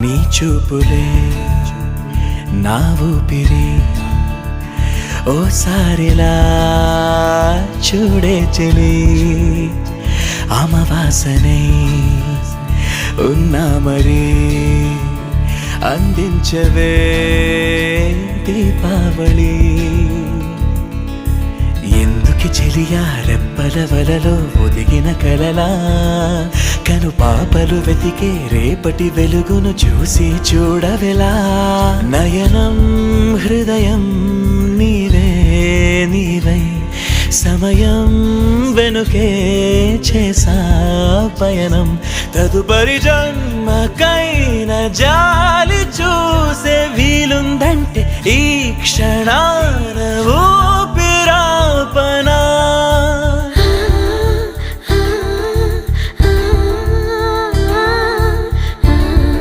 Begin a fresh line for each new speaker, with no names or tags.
నీ చూపులే నా ఊపిరి ఓసారిలా చూడే చెలి అమవాసనే ఉన్నా మరి అందించవే దీపావళి ఎందుకి చెలియా రెప్పల వలలో ఒదిగిన కలలా కను పాపలు వెతికే రేపటి వెలుగును చూసి చూడవెలా నయనం హృదయం నీవే నీవై సమయం వెనుకే చేసా పయనం తదుపరి జన్మకైన జా